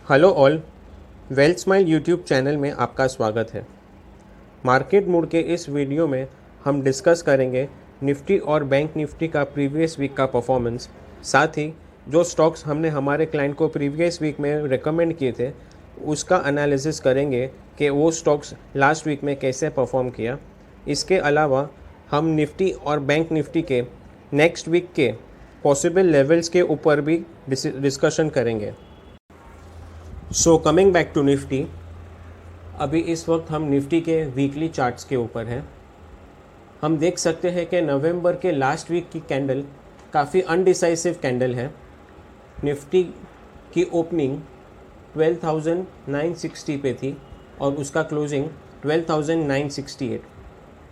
Hello all, wealth smile YouTube channel में आपका स्वागत है। मार्केट मूड के इस वीडियो में हम डिस्कस करेंगे निफ्टी और बैंक निफ्टी का प्रीवियस वीक का परफॉर्मेंस, साथ ही जो स्टॉक्स हमने हमारे क्लाइंट को प्रीवियस वीक में रेकमेंड किए थे उसका एनालिसिस करेंगे कि वो स्टॉक्स लास्ट वीक में कैसे परफॉर्म किया। इसके अलावा हम निफ्टी और बैंक निफ्टी के नेक्स्ट वीक के पॉसिबल लेवल्स के ऊपर भी डिस्कशन करेंगे। So coming back to Nifty, अभी इस वक्त हम निफ्टी के वीकली चार्ट्स के ऊपर हैं। हम देख सकते हैं कि नवंबर के लास्ट वीक की कैंडल काफ़ी अनडिसाइसिव कैंडल है। निफ्टी की ओपनिंग 12,960 पे थी और उसका closing 12,968।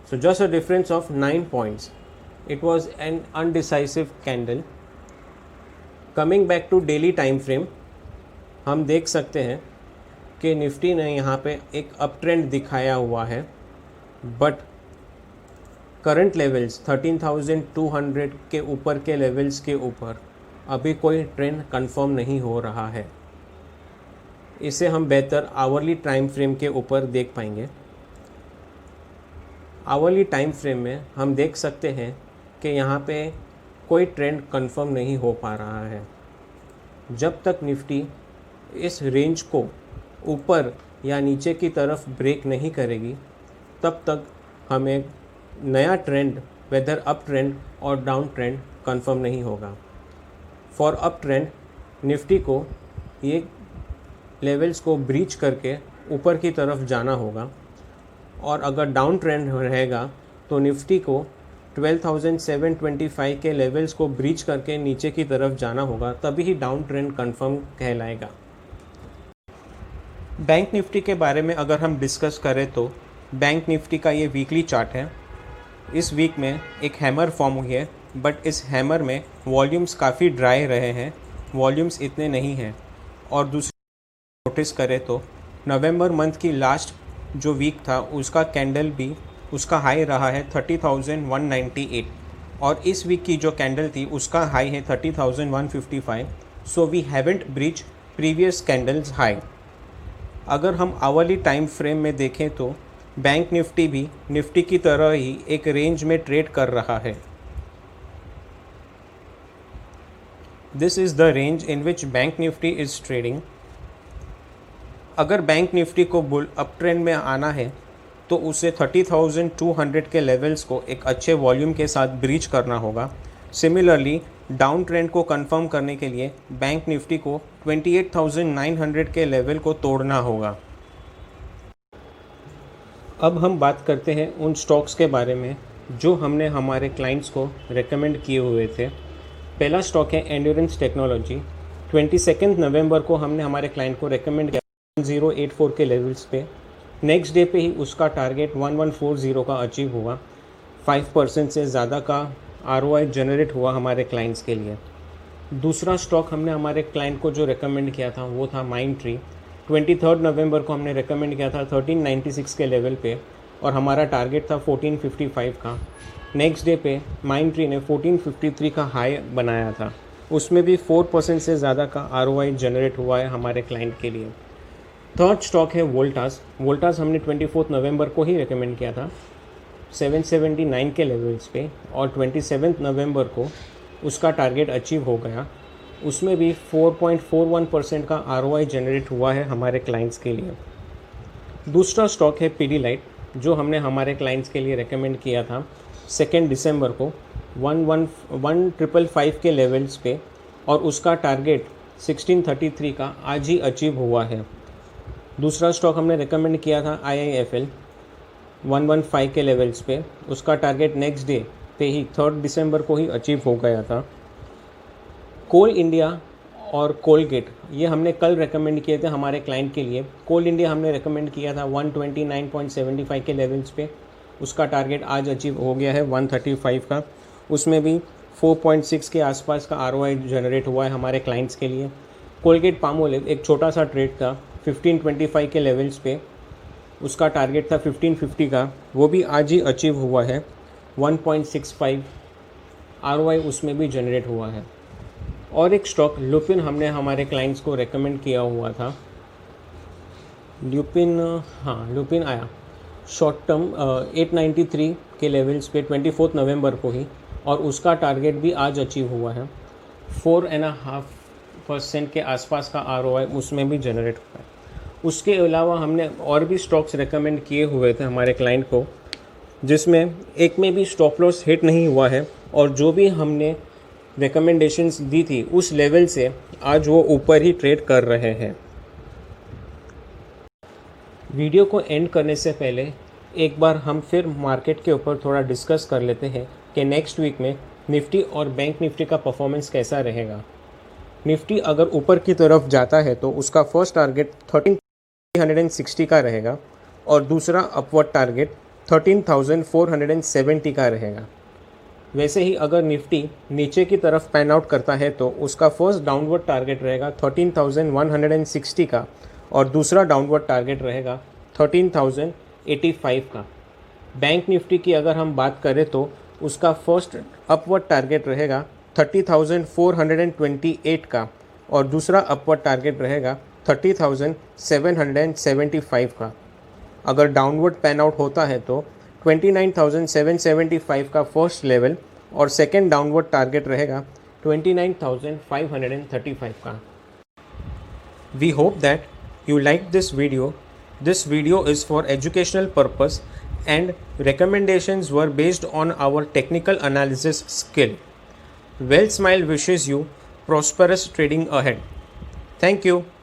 So just a difference of 9 points. It was an undecisive candle. Coming back to daily time frame, हम देख सकते हैं कि निफ्टी ने यहाँ पे एक अप ट्रेंड दिखाया हुआ है, बट करंट लेवल्स 13,200 के ऊपर के लेवल्स के ऊपर अभी कोई ट्रेंड कंफर्म नहीं हो रहा है। इसे हम बेहतर आवरली टाइम फ्रेम के ऊपर देख पाएंगे। आवरली टाइम फ्रेम में हम देख सकते हैं कि यहाँ पे कोई ट्रेंड कंफर्म नहीं हो पा रहा है। जब तक निफ्टी इस रेंज को ऊपर या नीचे की तरफ ब्रेक नहीं करेगी तब तक हमें नया ट्रेंड, वेदर अप ट्रेंड और डाउन ट्रेंड कंफर्म नहीं होगा। फॉर अप ट्रेंड निफ्टी को ये लेवल्स को ब्रीच करके ऊपर की तरफ जाना होगा, और अगर डाउन ट्रेंड रहेगा तो निफ्टी को 12,725 के लेवल्स को ब्रीच करके नीचे की तरफ जाना होगा, तभी ही डाउन ट्रेंड कंफर्म कहलाएगा। बैंक निफ्टी के बारे में अगर हम डिस्कस करें तो बैंक निफ्टी का ये वीकली चार्ट है। इस वीक में एक हैमर फॉर्म हुई है, बट इस हैमर में वॉल्यूम्स काफ़ी ड्राई रहे हैं, वॉल्यूम्स इतने नहीं हैं। और दूसरी नोटिस करें तो नवंबर मंथ की लास्ट जो वीक था उसका कैंडल भी उसका हाई रहा है 30,198, और इस वीक की जो कैंडल थी उसका हाई है 30,155। So we haven't breach previous candle's high. अगर हम आवरली टाइम फ्रेम में देखें तो बैंक निफ्टी भी निफ्टी की तरह ही एक रेंज में ट्रेड कर रहा है। This is the range in which bank Nifty is trading. अगर बैंक निफ्टी को बुल अप ट्रेंड में आना है तो उसे 30,200 के लेवल्स को एक अच्छे वॉल्यूम के साथ ब्रीच करना होगा। सिमिलरली डाउन ट्रेंड को कंफर्म करने के लिए बैंक निफ्टी को 28,900 के लेवल को तोड़ना होगा। अब हम बात करते हैं उन स्टॉक्स के बारे में जो हमने हमारे क्लाइंट्स को रेकमेंड किए हुए थे। पहला स्टॉक है एंड्योरेंस टेक्नोलॉजी। 22 नवंबर को हमने हमारे क्लाइंट को रेकमेंड किया 1084 के लेवल्स पे। नेक्स्ट डे पे ही उसका टारगेट 1140 का अचीव हुआ। 5% से ज़्यादा का ROI जनरेट हुआ हमारे क्लाइंट्स के लिए। दूसरा स्टॉक हमने हमारे क्लाइंट को जो रेकमेंड किया था वो था माइंडट्री। 23 नवंबर को हमने रेकमेंड किया था 1396 के लेवल पे, और हमारा टारगेट था 1455 का। नेक्स्ट डे पे माइंडट्री ने 1453 का हाई बनाया था, उसमें भी 4% से ज़्यादा का ROI जनरेट हुआ है हमारे क्लाइंट के लिए। थर्ड स्टॉक है वोल्टास। वोल्टास हमने 24 नवंबर को ही रेकमेंड किया था 779 के लेवल्स पे, और 27 नवंबर को उसका टारगेट अचीव हो गया। उसमें भी 4.41% का ROI जनरेट हुआ है हमारे क्लाइंट्स के लिए। दूसरा स्टॉक है पीडीलाइट, जो हमने हमारे क्लाइंट्स के लिए रेकमेंड किया था 2 दिसंबर को 1555 के लेवल्स पे, और उसका टारगेट 1633 का आज ही अचीव हुआ है। दूसरा स्टॉक हमने रेकमेंड किया था IIFL 115 के लेवल्स पे, उसका टारगेट नेक्स्ट डे पे ही 3 दिसंबर को ही अचीव हो गया था। कोल इंडिया और कोलगेट ये हमने कल रेकमेंड किए थे हमारे क्लाइंट के लिए। कोल इंडिया हमने रेकमेंड किया था 129.75 के लेवल्स पे, उसका टारगेट आज अचीव हो गया है 135 का। उसमें भी 4.6 के आसपास का ROI जनरेट हुआ है हमारे क्लाइंट्स के लिए। कोलगेट पामोलिव एक छोटा सा ट्रेड था 1525 के लेवल्स पे, उसका टारगेट था 1550 का, वो भी आज ही अचीव हुआ है। 1.65 ROI उसमें भी जनरेट हुआ है। और एक स्टॉक लुपिन हमने हमारे क्लाइंट्स को रेकमेंड किया हुआ था। लुपिन आया शॉर्ट टर्म 893 के लेवल्स पे 24 नवंबर को ही, और उसका टारगेट भी आज अचीव हुआ है। 4.5% के आसपास का ROI उसमें भी जनरेट हुआ है। उसके अलावा हमने और भी स्टॉक्स रेकमेंड किए हुए थे हमारे क्लाइंट को, जिसमें एक में भी स्टॉप लॉस हिट नहीं हुआ है, और जो भी हमने रिकमेंडेशंस दी थी उस लेवल से आज वो ऊपर ही ट्रेड कर रहे हैं। वीडियो को एंड करने से पहले एक बार हम फिर मार्केट के ऊपर थोड़ा डिस्कस कर लेते हैं कि नेक्स्ट वीक में निफ्टी और बैंक निफ्टी का परफॉर्मेंस कैसा रहेगा। निफ्टी अगर ऊपर की तरफ जाता है तो उसका फर्स्ट टारगेट 1360 का रहेगा और दूसरा अपवर्ड टारगेट 13,470 का रहेगा। वैसे ही अगर निफ्टी नीचे की तरफ पैन आउट करता है तो उसका फर्स्ट डाउनवर्ड टारगेट रहेगा 13,160 का और दूसरा डाउनवर्ड टारगेट रहेगा 13,085 का। बैंक निफ्टी की अगर हम बात करें तो उसका फर्स्ट अपवर्ड टारगेट रहेगा 30,428 का और दूसरा अपवर्ड टारगेट रहेगा 30,775 का। अगर डाउनवर्ड पैन आउट होता है तो 29,775 का फर्स्ट लेवल और सेकेंड डाउनवर्ड टारगेट रहेगा 29,535 का। We hope that you liked this video. This video is for educational purpose and recommendations were based on our technical analysis skill. Well Smile wishes you prosperous trading ahead. Thank you.